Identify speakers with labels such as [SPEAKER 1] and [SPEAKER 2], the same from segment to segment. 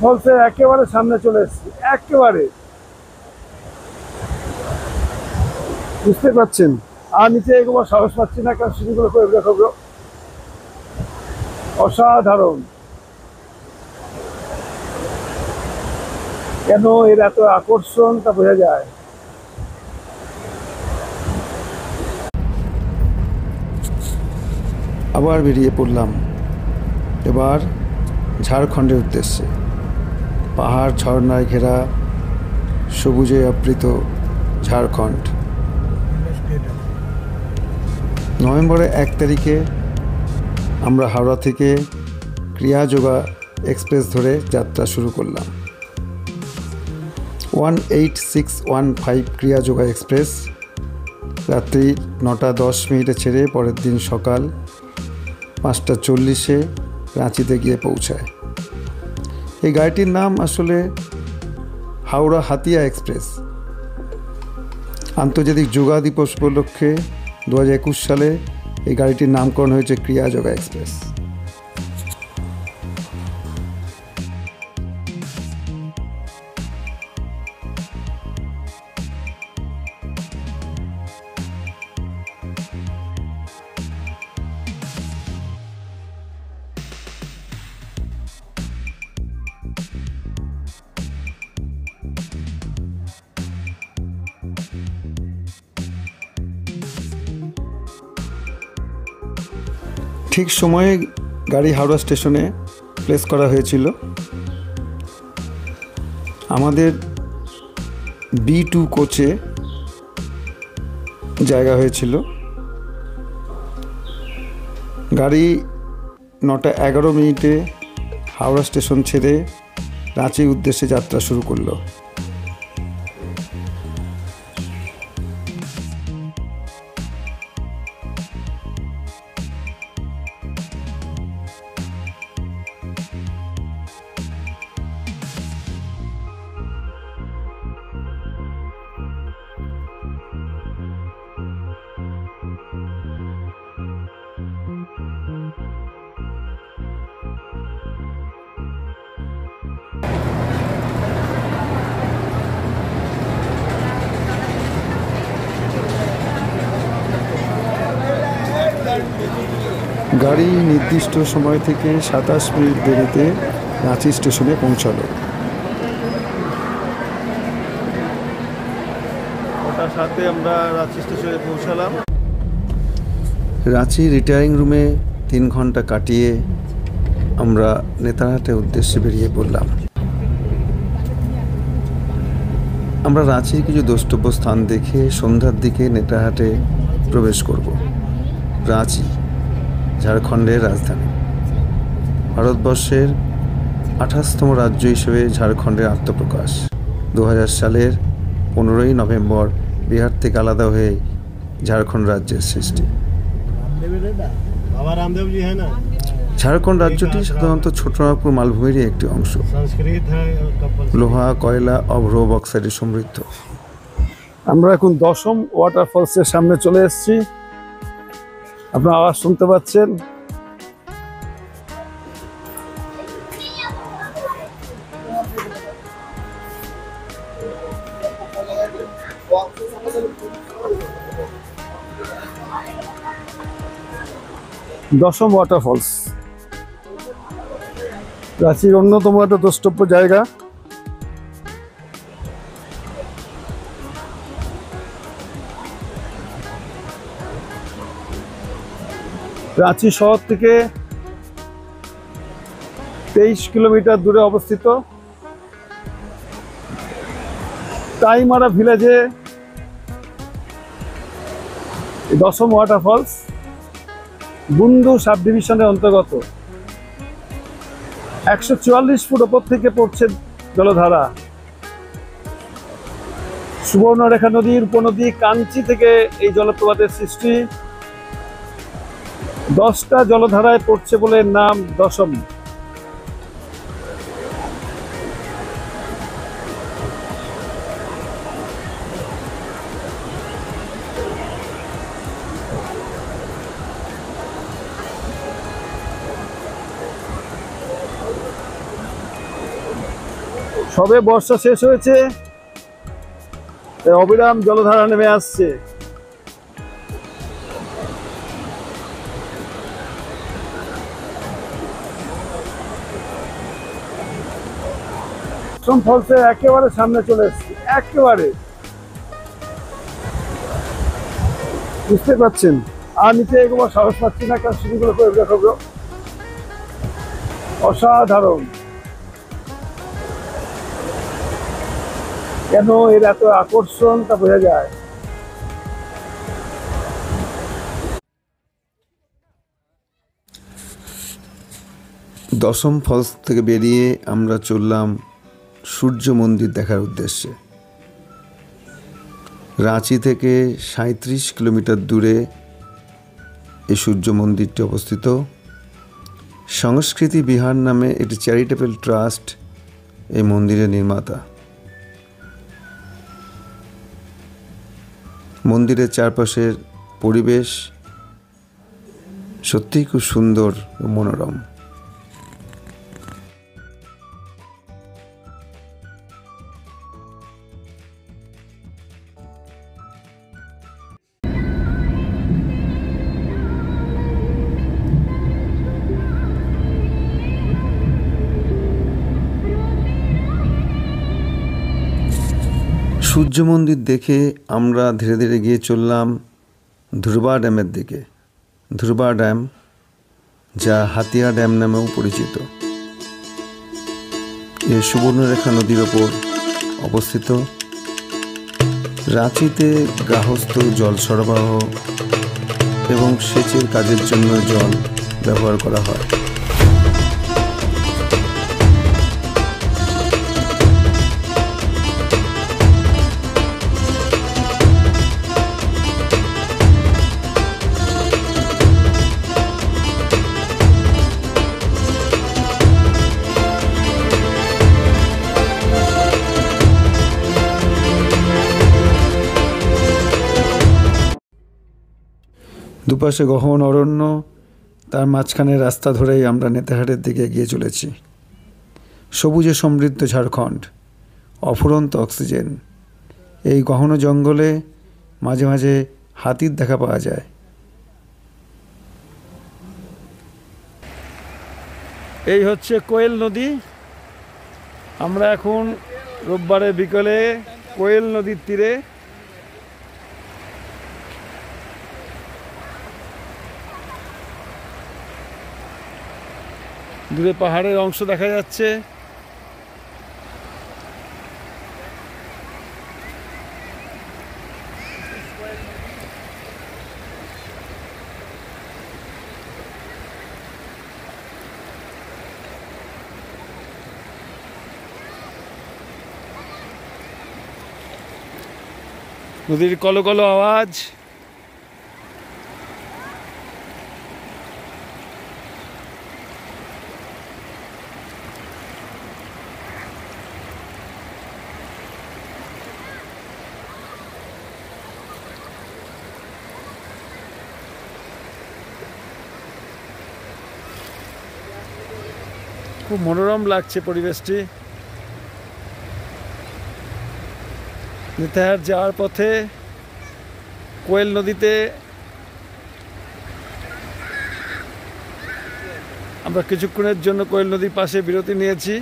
[SPEAKER 1] ফলসের একেবারে সামনে চলে এসেছি, একেবারে বুঝতে পারছেন। আর নিচে এগোবার সাহস পাচ্ছি না, কারণ সিঁড়িগুলো করে দেখো, অসাধারণ। কেন এর এত আকর্ষণ তা বোঝা যায়।
[SPEAKER 2] আবার বেরিয়ে পড়লাম এবার ঝাড়খণ্ডের উদ্দেশ্যে। পাহাড় ঝর্ণায় ঘেরা সবুজে আবৃত ঝাড়খণ্ড। নভেম্বরের 1 তারিখে আমরা হাওড়া থেকে ক্রিয়াযোগা এক্সপ্রেস ধরে যাত্রা শুরু করলাম। 18615 ক্রিয়াযোগা এক্সপ্রেস রাত্রি 9:10 ছেড়ে পরের দিন সকাল 5:40 রাঁচিতে গিয়ে পৌঁছায়। এই গাড়িটির নাম আসলে হাওড়া হাতিয়া এক্সপ্রেস। আন্তর্জাতিক যোগা দিবস উপলক্ষে 2021 সালে এই গাড়িটির নামকরণ হয়েছে ক্রিয়াযোগা এক্সপ্রেস। ঠিক সময়ে গাড়ি হাওড়া স্টেশনে প্লেস করা হয়েছিল। আমাদের B2 কোচে জায়গা হয়েছিল। গাড়ি 9:11 হাওড়া স্টেশন ছেড়ে রাঁচির উদ্দেশ্যে যাত্রা শুরু করলো। গাড়ি নির্দিষ্ট সময় থেকে 27 মিনিট দেরিতে রাঁচি স্টেশনে পৌঁছালো।
[SPEAKER 1] ওটার সাথে আমরা রাঁচি স্টেশনে পৌঁছালাম।
[SPEAKER 2] রাঁচি রিটায়ারিং রুমে 3 ঘন্টা কাটিয়ে আমরা নেতারহাটের উদ্দেশ্যে বেরিয়ে পড়লাম। আমরা রাঁচির কিছু দ্রষ্টব্য স্থান দেখে সন্ধ্যার দিকে নেতারহাটে প্রবেশ করব। রাঁচি ঝাড়খণ্ডের রাজধানী। ভারতবর্ষের 28তম রাজ্য হিসেবে ঝাড়খণ্ডের আত্মপ্রকাশ। 2000 সালের 15ই নভেম্বর বিহার থেকে আলাদা হয়ে ঝাড়খণ্ড রাজ্যের সৃষ্টি। ঝাড়খণ্ড রাজ্যটি সাধারণত ছোটনাগপুর মালভূমিরই একটি অংশ। লোহা, কয়লা, অভ্র, বক্সাইটে সমৃদ্ধ।
[SPEAKER 1] আমরা এখন 10ম ওয়াটারফলসের সামনে চলে এসেছি। আপনারা আওয়াজ শুনতে পাচ্ছেন। দশম ওয়াটারফলস রাঁচির অন্যতম একটা দ্রষ্টব্য জায়গা। রাঁচি শহর থেকে 23 কিলোমিটার দূরে অবস্থিত। টাইমারা ভিলেজে দশম ওয়াটারফলস বুন্দু সাব ডিভিশনের অন্তর্গত। 144 ফুট ওপর থেকে পড়ছে জলধারা। সুবর্ণরেখা নদীর উপনদী কাঞ্চি থেকে এই জলপ্রপাতের সৃষ্টি। 10টা জলধারায় পড়ছে বলে নাম দশম। সবে বর্ষা শেষ হয়েছে, অবিরাম জলধারা নেমে আসছে। ফলসের একেবারে সামনে চলে এসছে, একেবারে বুঝতে পারছেন। আর নিচে এগোবার সাহস পাচ্ছি না, কারণ সিঁড়িগুলো করে দেখাবো। অসাধারণ, কেন এর এত আকর্ষণ তা বোঝা যায়।
[SPEAKER 2] দশম ফলস থেকে বেরিয়ে আমরা চললাম সূর্য মন্দির দেখার উদ্দেশ্যে। রাঁচি থেকে 37 কিলোমিটার দূরে এই সূর্য মন্দিরটি অবস্থিত। সংস্কৃতি বিহার নামে একটি চ্যারিটেবল ট্রাস্ট এই মন্দিরের নির্মাতা। মন্দিরের চারপাশের পরিবেশ সত্যিই খুব সুন্দর ও মনোরম। সূর্য মন্দির দেখে আমরা ধীরে ধীরে গিয়ে চললাম ধ্রুবা ড্যামের দিকে। ধ্রুবা ড্যাম, যা হাতিয়া ড্যাম নামেও পরিচিত, এ সুবর্ণরেখা নদীর ওপর অবস্থিত। রাঁচিতে গার্হস্থ্য জল সরবরাহ এবং সেচের কাজের জন্য জল ব্যবহার করা হয়। দুপাশে গহন অরণ্য, তার মাঝখানে রাস্তা ধরেই আমরা নেতাহাটের দিকে এগিয়ে চলেছি। সবুজে সমৃদ্ধ ঝাড়খণ্ড, অফুরন্ত অক্সিজেন। এই গহন জঙ্গলে মাঝে মাঝে হাতির দেখা পাওয়া যায়।
[SPEAKER 1] এই হচ্ছে কোয়েল নদী। আমরা এখন রোববারে বিকেলে কোয়েল নদীর তীরে। দূরে পাহাড়ের অংশ দেখা যাচ্ছে। নদীর কলকলো আওয়াজ। খুব মনোরম লাগছে পরিবেশটি। নেতাহাট যাওয়ার পথে কোয়েল নদীতে আমরা কিছুক্ষণের জন্য কোয়েল নদীর পাশে বিরতি নিয়েছি।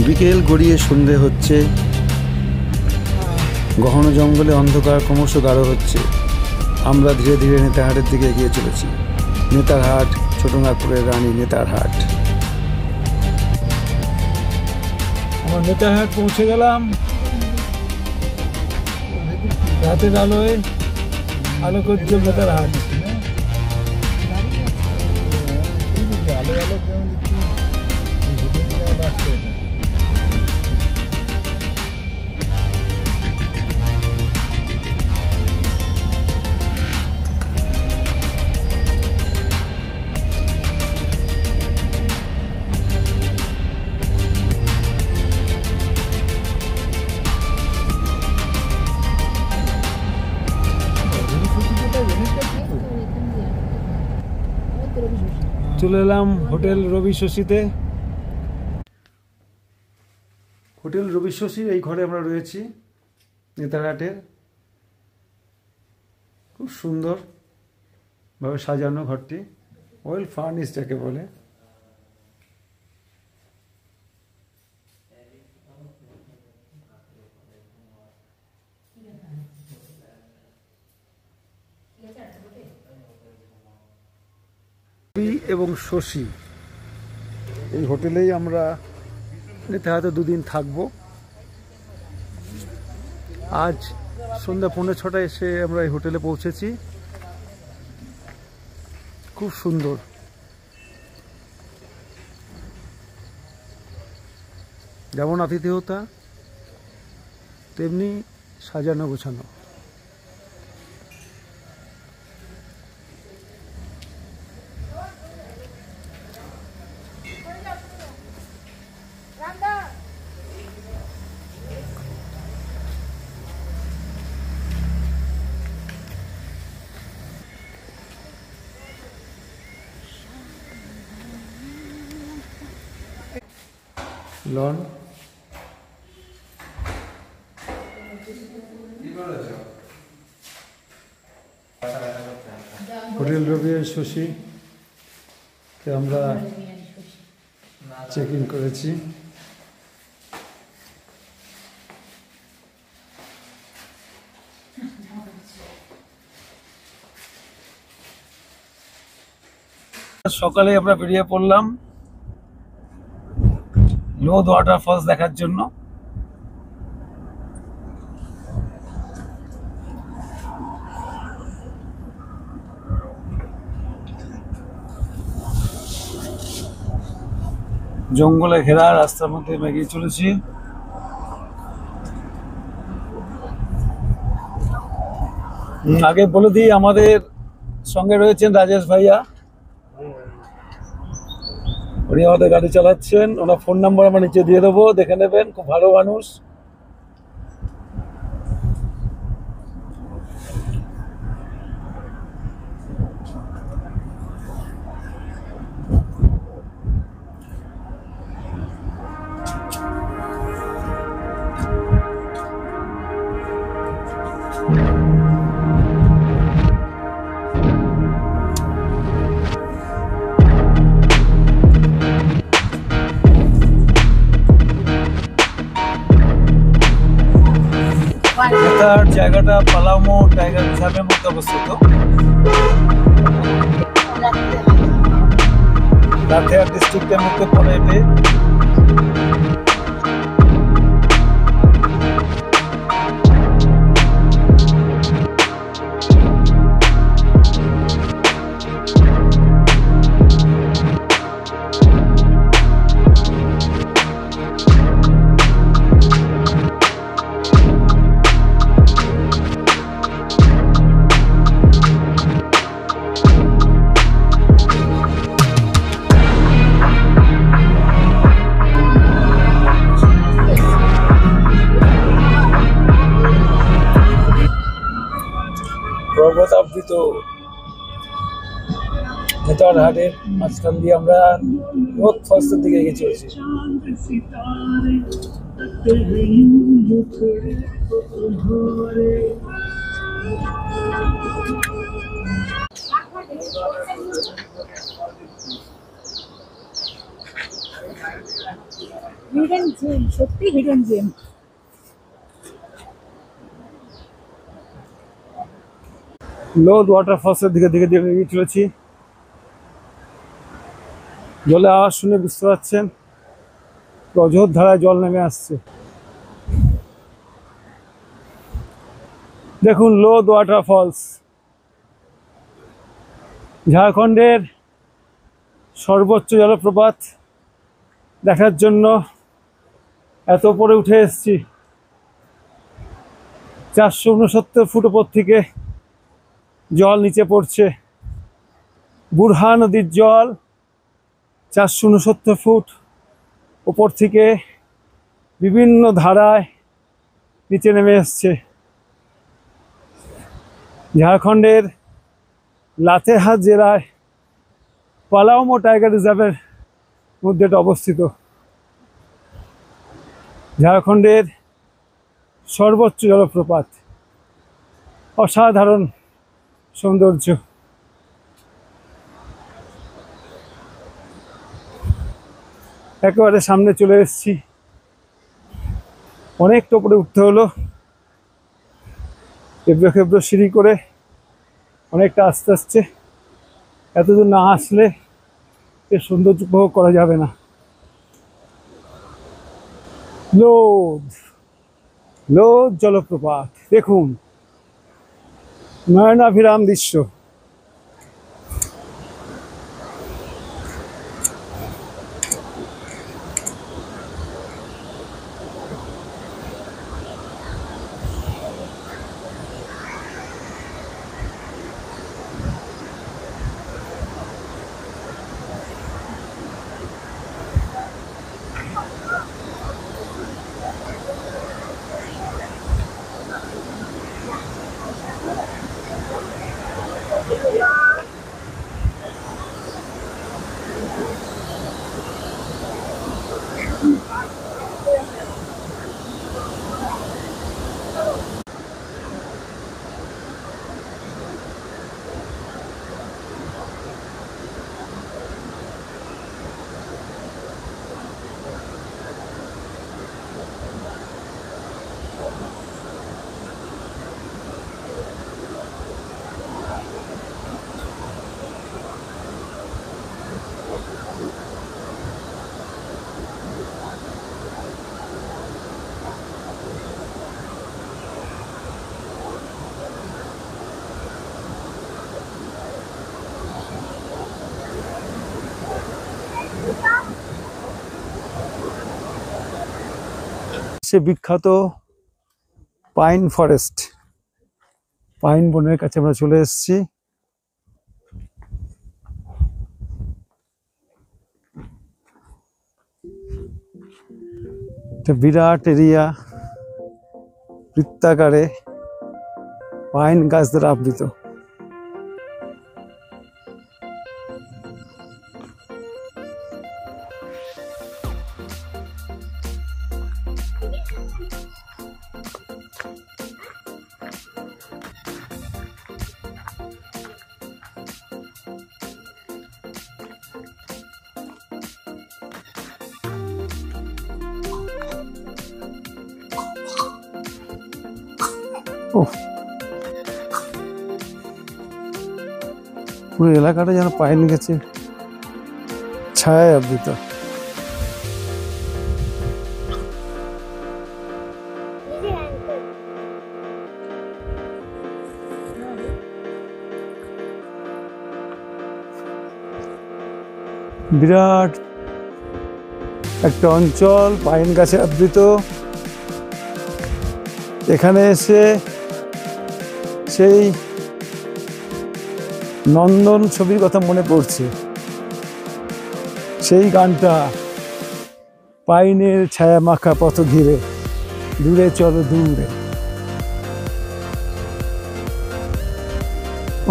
[SPEAKER 2] বিকেল গড়িয়ে সন্ধে হচ্ছে। গহন জঙ্গলে অন্ধকার ক্রমশ গাঢ় হচ্ছে। আমরা ধীরে ধীরে নেতারহাটের দিকে এগিয়ে চলেছি। নেতারহাট, ছোটনাগপুরের রানী নেতারহাট।
[SPEAKER 1] আমরা নেতারহাট পৌঁছে গেলাম। রাতের আলোয় আলোকোজ্জ্বল নেতারহাট। চলে এলাম হোটেল রবি শশীতে। হোটেল রবি শশীর এই ঘরে আমরা রয়েছি নেতারহাটের। খুব সুন্দরভাবে সাজানো ঘরটি, ওয়েল ফার্নিশ যাকে বলে। রবি এবং শশী এই হোটেলেই আমরা নেতারহাটে 2 দিন থাকবো। আজ সন্ধ্যা 5:45 এসে আমরা এই হোটেলে পৌঁছেছি। খুব সুন্দর, যেমন আতিথেয়তা তেমনি সাজানো গোছানো। লন হোটেল রবি শশী আমরা চেক ইন করেছি। সকালে আমরা বেরিয়ে পড়লাম লোধ ওয়াটারফলস দেখার জন্য। জঙ্গলে ঘেরা রাস্তার মধ্যে এগিয়ে চলেছি। আগে বলে দিই, আমাদের সঙ্গে রয়েছেন রাজেশ ভাইয়া, উনি আমাদের গাড়ি চালাচ্ছেন। ওনার ফোন নাম্বার আমরা নিচে দিয়ে দেবো, দেখে নেবেন। খুব ভালো মানুষ। নেতার জায়গাটা পালামো টাইগার রিজার্ভের মধ্যে অবস্থিত। লাতেহার ডিস্ট্রিক্টের মধ্যে পড়ে এটি। পর্বতাবৃত নেতারহাটের মাঝখান দিয়ে আমরা নর্থ ফলসের দিকে এগিয়ে চলেছি।
[SPEAKER 3] হিডেন জেম, সত্যি হিডেন জেম।
[SPEAKER 1] লোধ ওয়াটারফলসের দিকে এগিয়ে চলেছি। জলে আওয়াজ শুনে বুঝতে পারছেন অঝোর ধারায় জল নেমে আসছে। দেখুন লোধ ওয়াটারফলস, ঝাড়খণ্ডের সর্বোচ্চ জলপ্রপাত দেখার জন্য এত উপরে উঠে এসেছি। 469 ফুট উপর থেকে জল নিচে পড়ছে। বুরহা নদীর জল 469 ফুট উপর থেকে বিভিন্ন ধারায় নিচে নেমে এসছে। ঝাড়খণ্ডের লাতেহার জেলায় পালাউমো টাইগার রিজার্ভের মধ্যে এটা অবস্থিত। ঝাড়খণ্ডের সর্বোচ্চ জলপ্রপাত, অসাধারণ সৌন্দর্য। একেবারে সামনে চলে এসেছি, অনেকটা উপরে উঠতে হলো, এবড়ো খেবড়ো সিঁড়ি করে অনেকটা আস্তে আস্তে। এতদূর না আসলে এর সৌন্দর্য উপভোগ করা যাবে না। লোদ লোদ জলপ্রপাত দেখুন, নয়নাভিরাম দৃশ্য। সে বিখ্যাত পাইন ফরেস্ট, পাইন বনের কাছে আমরা চলে এসেছি। একটা বিরাট এরিয়া, বৃত্তাকারে পাইন গাছ দ্বারা আবৃত। পুরো এলাকাটা যেন পাইন গাছের ছায়ায় আবৃত। বিরাট একটা অঞ্চল পাইন গাছে আবৃত। এখানে এসে সেই নন্দন ছবির কথা মনে পড়ছে, সেই গানটা, পাইনের ছায়া মাখা পথ ঘিরে দূরে চলো দূরে।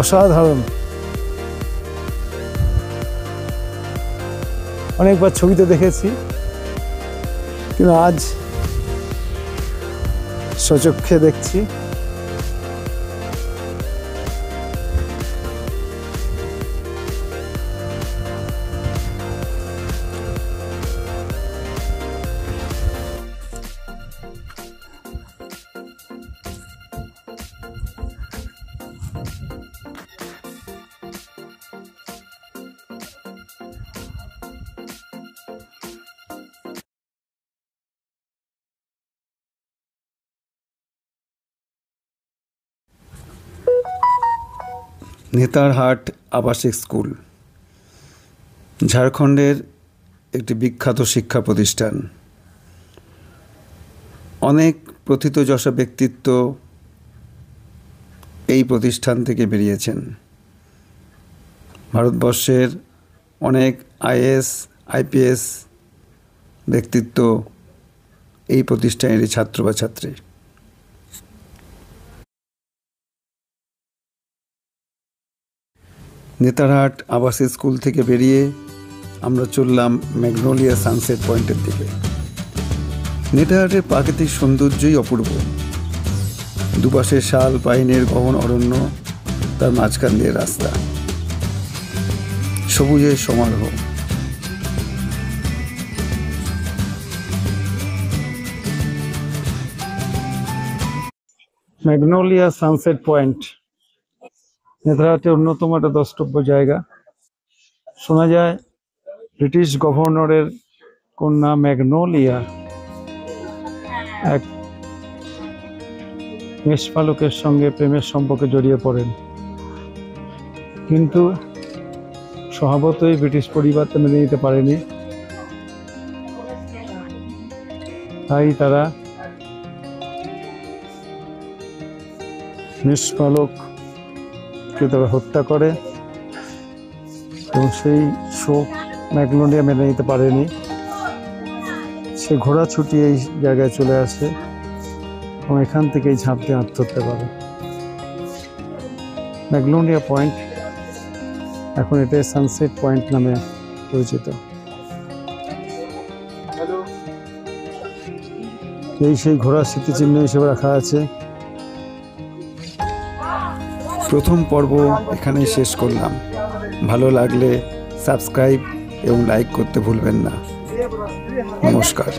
[SPEAKER 1] অসাধারণ। অনেকবার ছবিতে দেখেছি, কিন্তু আজ সচক্ষে দেখছি।
[SPEAKER 2] নেতারহাট আবাসিক স্কুল ঝাড়খণ্ডের একটি বিখ্যাত শিক্ষা প্রতিষ্ঠান। অনেক প্রথিতযশা ব্যক্তিত্ব এই প্রতিষ্ঠান থেকে বেরিয়েছেন। ভারতবর্ষের অনেক আইএএস আইপিএস ব্যক্তিত্ব এই প্রতিষ্ঠানেরই ছাত্র বা ছাত্রী। নেতারহাট আবাসিক স্কুল থেকে বেরিয়ে আমরা চললাম ম্যাগনোলিয়া সানসেট পয়েন্টের দিকে। নেতারহাটের প্রাকৃতিক সৌন্দর্যই অপূর্ব। দুপাশে শাল পাইনের গহন অরণ্য, তার মাঝখান দিয়ে রাস্তা, সবুজের সমারোহ।
[SPEAKER 1] ম্যাগনোলিয়া সানসেট পয়েন্ট নেতারহাটের অন্যতম একটা দ্রষ্টব্য জায়গা। শোনা যায় ব্রিটিশ গভর্নরের কন্যা ম্যাগনোলিয়া এক মেষপালকের সঙ্গে প্রেমের সম্পর্কে জড়িয়ে পড়েন, কিন্তু স্বভাবতই ব্রিটিশ পরিবার তা মেনে নিতে পারেনি। তাই তারা মেষপালককে তারা হত্যা করে এবং সেই শোক ম্যাগনোলিয়া মেনে নিতে পারেনি। সে ঘোড়া ছুটিয়ে এই জায়গায় চলে আসে এবং এখান থেকেই ঝাঁপ দিয়ে আত্মহত্যা করে। ম্যাগনোলিয়া পয়েন্ট এখন এটাই সানসেট পয়েন্ট নামে পরিচিত। এই সেই ঘোড়ার স্মৃতিচিহ্ন হিসেবে রাখা আছে।
[SPEAKER 2] প্রথম পর্ব এখানেই শেষ করলাম। ভালো লাগলে সাবস্ক্রাইব এবং লাইক করতে ভুলবেন না। নমস্কার।